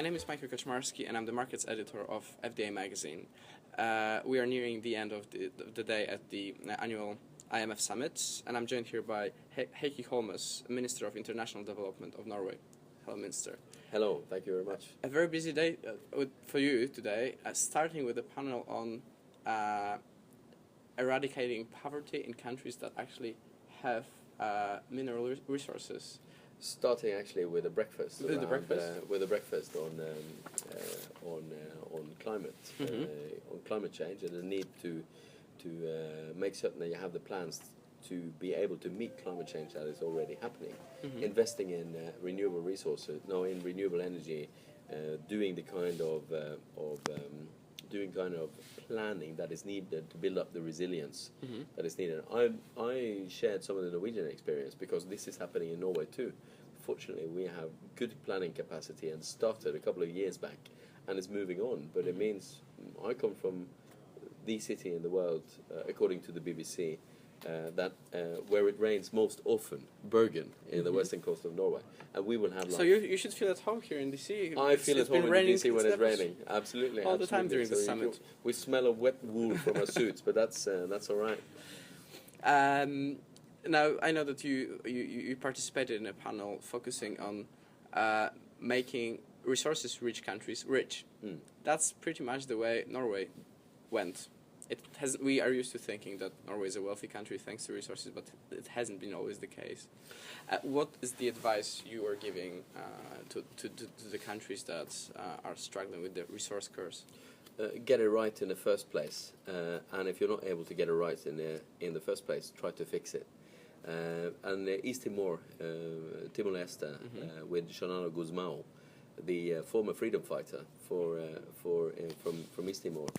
name is Michal Kaczmarski, and I'm the markets editor of FDA magazine. We are nearing the end of the day at the annual IMF summit, and I'm joined here by Heikki Holmas, Minister of International Development of Norway. Hello, Minister. Hello, thank you very much. A very busy day for you today, starting with a panel on eradicating poverty in countries that actually have mineral resources. Starting actually with a breakfast. With the breakfast? With a breakfast on climate, on climate change, and the need to make certain that you have the plans to be able to meet climate change that is already happening. Mm-hmm. Investing in renewable resources, in renewable energy, doing the kind of planning that is needed to build up the resilience that is needed. I shared some of the Norwegian experience because this is happening in Norway too. Fortunately, we have good planning capacity and started a couple of years back, and it's moving on. But it means I come from the city in the world, according to the BBC, that where it rains most often, Bergen, in the western coast of Norway, and we will have. So you should feel at home here in DC. I feel at home in DC when it's raining. Absolutely, all the time during the summit. We smell of wet wool from our suits, but that's all right. Now, I know that you participated in a panel focusing on making resources-rich countries rich. Mm. That's pretty much the way Norway went. We are used to thinking that Norway is a wealthy country thanks to resources, but it hasn't been always the case. What is the advice you are giving to the countries that are struggling with the resource curse? Get it right in the first place, and if you're not able to get it right in the first place, try to fix it. And East Timor, Timor-Leste, with Xanana Gusmão, the former freedom fighter from East Timor,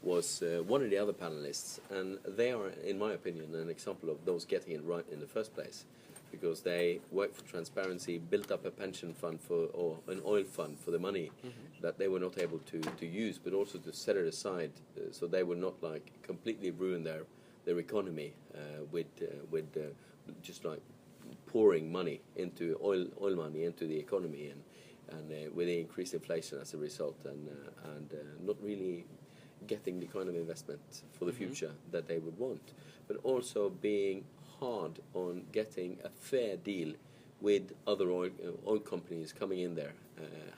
was one of the other panelists, and they are, in my opinion, an example of those getting it right in the first place, because they worked for transparency, built up a pension fund or an oil fund for the money that they were not able to use, but also to set it aside so they would not completely ruin their economy with just pouring money into oil money into the economy and with the increased inflation as a result, and not really getting the kind of investment for the future that they would want, but also being hard on getting a fair deal with other oil companies coming in there,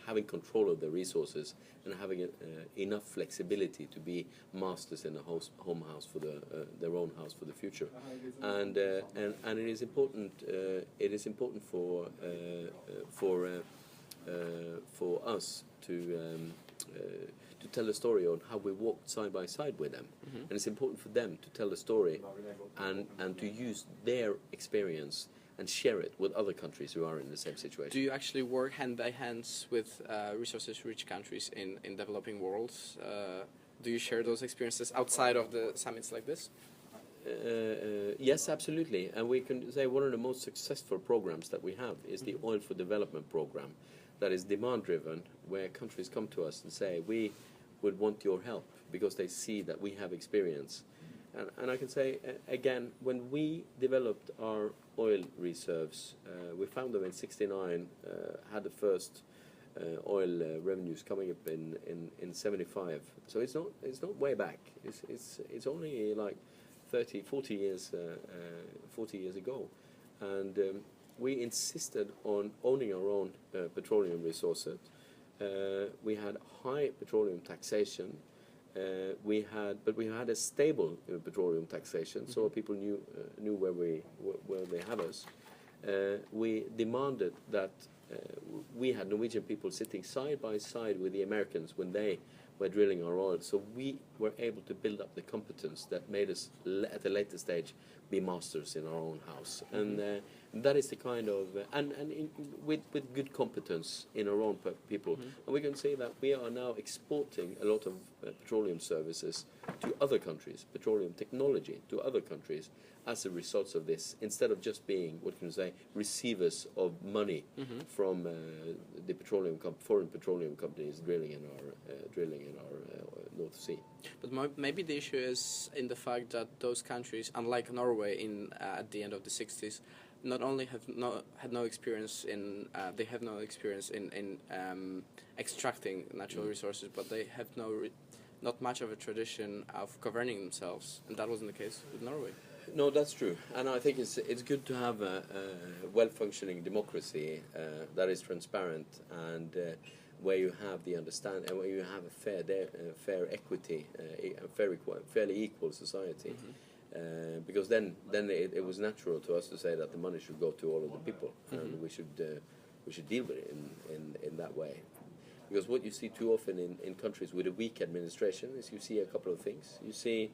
having control of the resources and having enough flexibility to be masters in the home house for their own house for the future, and it is important. It is important for us to tell a story on how we walked side by side with them, and it's important for them to tell the story and to use their experience and share it with other countries who are in the same situation. Do you actually work hand by hand with resources-rich countries in developing worlds? Do you share those experiences outside of the summits like this? Yes, absolutely. And we can say one of the most successful programs that we have is the Oil for Development program, that is demand-driven, where countries come to us and say, we would want your help because they see that we have experience. And I can say, again, when we developed our oil reserves, we found them in '69, had the first oil revenues coming up in '75. So it's not way back. It's only 40 years ago, and we insisted on owning our own petroleum resources. We had high petroleum taxation. We had a stable petroleum taxation, so people knew where they have us. We demanded that we had Norwegian people sitting side by side with the Americans when they were drilling our oil, so we were able to build up the competence that made us at a later stage be masters in our own house, and that is the kind of with good competence in our own people, and we can say that we are now exporting a lot of petroleum services to other countries, petroleum technology to other countries as a result of this, instead of just being receivers of money from the foreign petroleum companies drilling in our North Sea. But maybe the issue is in the fact that those countries, unlike Norway at the end of the 60s, not only had no experience in they have no experience in extracting natural resources, but they have not much of a tradition of governing themselves, and that wasn't the case with Norway. No, that's true, and I think it's good to have a well-functioning democracy that is transparent and where you have the understand and where you have a fair equity, fairly equal society. Because then it was natural to us to say that the money should go to all of the people, and we should deal with it in that way. Because what you see too often in countries with a weak administration is you see a couple of things. You see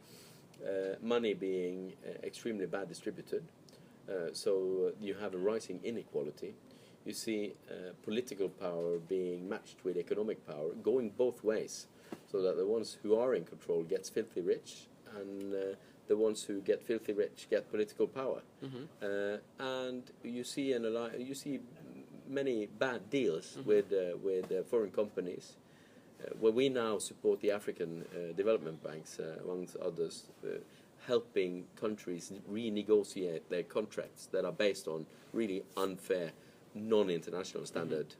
money being extremely bad distributed, so you have a rising inequality. You see political power being matched with economic power, going both ways, so that the ones who are in control gets filthy rich, and the ones who get filthy rich get political power. And you see many bad deals with foreign companies. Where we now support the African development banks, amongst others, helping countries renegotiate their contracts that are based on really unfair, non-international standard,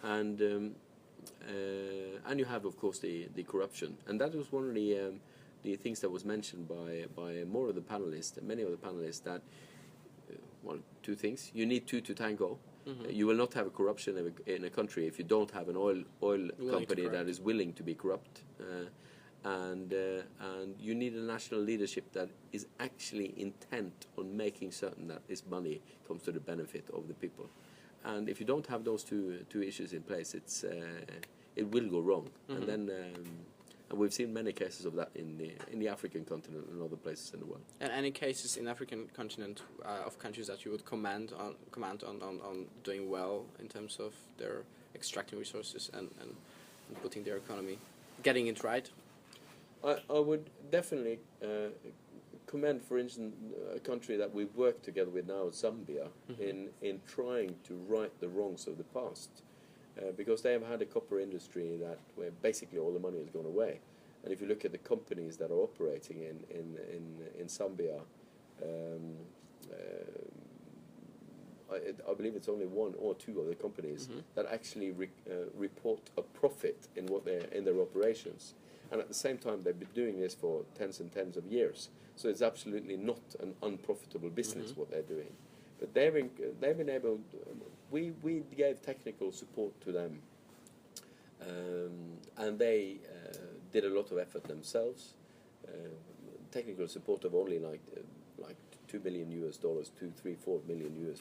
and you have, of course, the corruption, and that was one of the things that was mentioned by more of the panelists, many of the panelists, that two things: you need two to tango. You will not have corruption in a country if you don't have an oil company that is willing to be corrupt, and you need a national leadership that is actually intent on making certain that this money comes to the benefit of the people. And if you don't have those two issues in place, it will go wrong. And then and we've seen many cases of that in the African continent and other places in the world. And any cases in African continent of countries that you would comment on doing well in terms of their extracting resources and putting their economy, getting it right? I would definitely commend, for instance, a country that we've worked together with now, Zambia, in trying to right the wrongs of the past. Because they have had a copper industry where basically all the money has gone away, and if you look at the companies that are operating in Zambia, I believe it's only one or two of the companies that actually report a profit in their operations, and at the same time they've been doing this for tens and tens of years. So it's absolutely not an unprofitable business what they're doing. But they've been able. We gave technical support to them, and they did a lot of effort themselves. Technical support of only like $2 million, $4 million,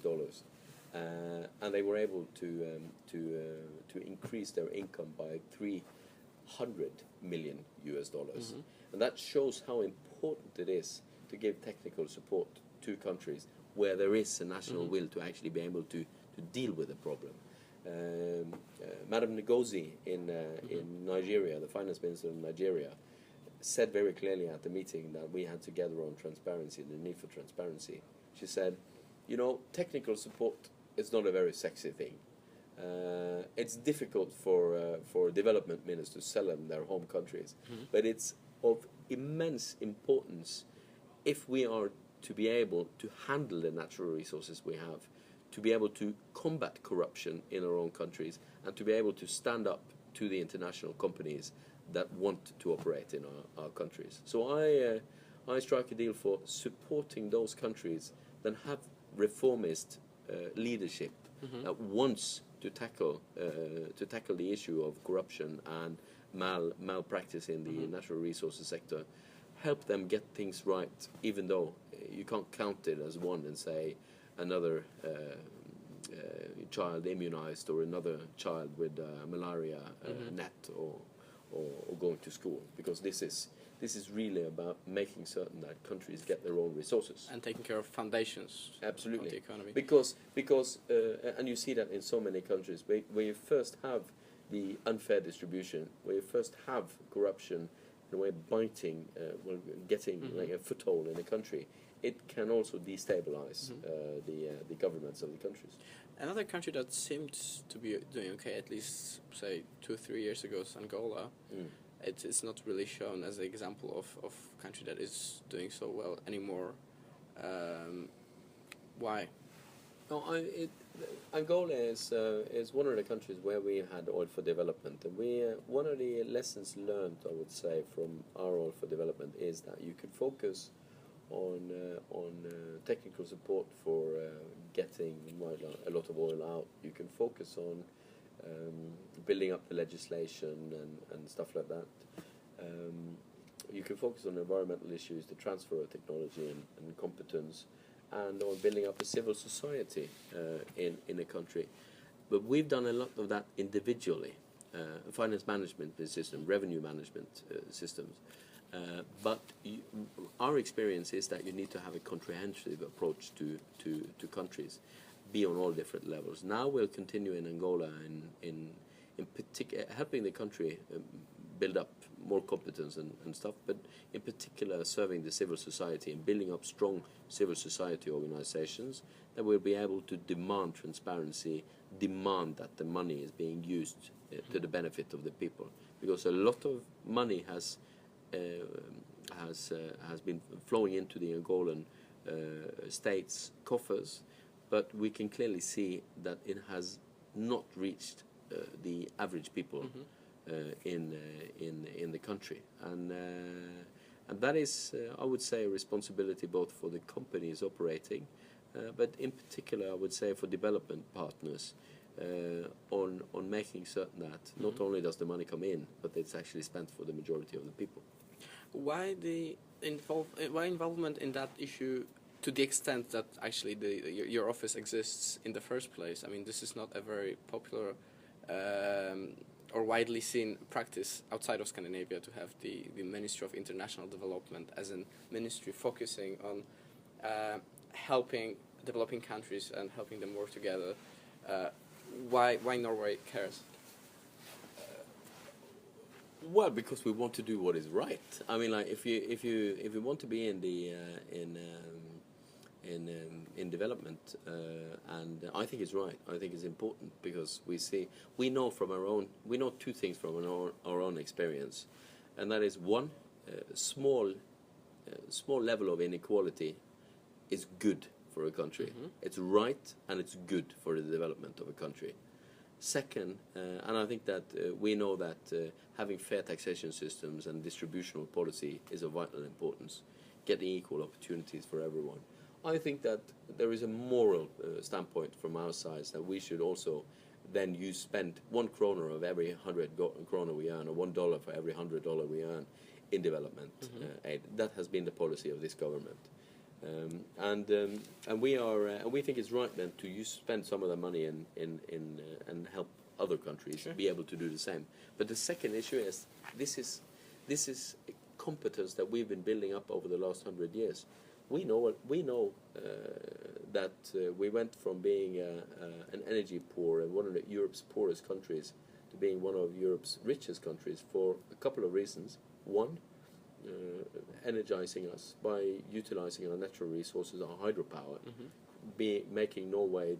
and they were able to increase their income by $300 million, and that shows how important it is to give technical support to countries where there is a national will to actually be able to deal with the problem. Madam Ngozi in Nigeria, the finance minister of Nigeria, said very clearly at the meeting that we had together on transparency, the need for transparency. She said, technical support is not a very sexy thing. It's difficult for development ministers to sell in their home countries, but it's of immense importance if we are to be able to handle the natural resources we have, to be able to combat corruption in our own countries, and to be able to stand up to the international companies that want to operate in our countries. So I strike a deal for supporting those countries that have reformist leadership that wants to tackle the issue of corruption and malpractice in the natural resources sector. Help them get things right, even though you can't count it as one and say another child immunized or another child with malaria net or going to school, because this is really about making certain that countries get their own resources and taking care of foundations. Absolutely. Of the economy. Because and you see that in so many countries where you first have the unfair distribution, where you first have corruption, in a way biting, getting like a foothold in a country, it can also destabilize the governments of the countries. Another country that seemed to be doing okay, at least say 2 or 3 years ago, is Angola. It's not really shown as an example of country that is doing so well anymore. Why? No, Angola is one of the countries where we had oil for development, and one of the lessons learned, I would say, from our oil for development is that you could focus on technical support for getting a lot of oil out. You can focus on building up the legislation and stuff like that. You can focus on environmental issues, the transfer of technology and competence, and on building up a civil society in a country. But we've done a lot of that individually, finance management system, revenue management systems. But our experience is that you need to have a comprehensive approach to countries, be on all different levels. Now we'll continue in Angola in particular, helping the country build up more competence and stuff, but in particular serving the civil society and building up strong civil society organizations that will be able to demand transparency, demand that the money is being used to the benefit of the people, because a lot of money has been flowing into the Angolan state's coffers, but we can clearly see that it has not reached the average people in the country, and that is, I would say, a responsibility both for the companies operating, but in particular, I would say, for development partners, on making certain that not only does the money come in, but it's actually spent for the majority of the people. Why why involvement in that issue to the extent that actually your office exists in the first place? I mean, this is not a very popular or widely seen practice outside of Scandinavia to have the Ministry of International Development as a ministry focusing on helping developing countries and helping them work together. Why Norway cares? Well, because we want to do what is right. I mean, like if you want to be in the in development, and I think it's right. I think it's important because we know two things from our own experience, and that is one, small level of inequality is good for a country. It's right and it's good for the development of a country. Second, and I think that we know that having fair taxation systems and distributional policy is of vital importance, getting equal opportunities for everyone. I think that there is a moral standpoint from our side that we should also then spend 1 kroner of every 100 kroner we earn, or $1 for every $100 we earn in development aid. That has been the policy of this government. And we think it's right then to spend some of the money and help other countries be able to do the same. But the second issue is this is competence that we've been building up over the last 100 years. We know that we went from being an energy poor and one of Europe's poorest countries to being one of Europe's richest countries for a couple of reasons. One, energizing us by utilizing our natural resources, our hydropower, making Norway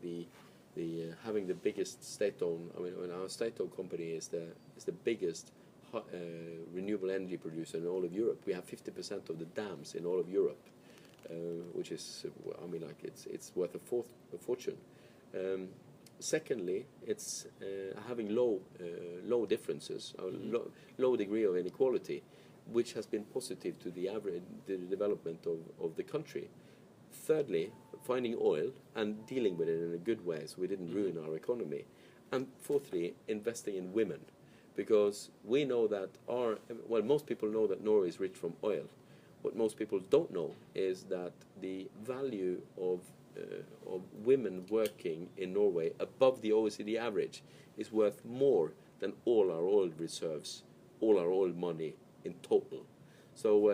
having the biggest state-owned. I mean, our state-owned company is the biggest renewable energy producer in all of Europe. We have 50% of the dams in all of Europe, which is, I mean, like it's worth a fortune. Secondly, it's having low differences, low degree of inequality, which has been positive to the development of the country. Thirdly, finding oil and dealing with it in a good way so we didn't ruin our economy. And fourthly, investing in women, because we know that most people know that Norway is rich from oil. What most people don't know is that the value of women working in Norway above the OECD average is worth more than all our oil reserves, all our oil money in total. So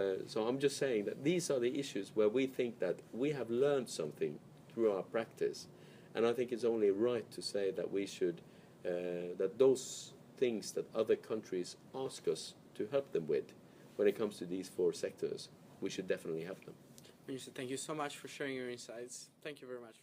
I'm just saying that these are the issues where we think that we have learned something through our practice, and I think it's only right to say that we should that those things that other countries ask us to help them with when it comes to these 4 sectors, we should definitely help them. Thank you so much for sharing your insights. Thank you very much.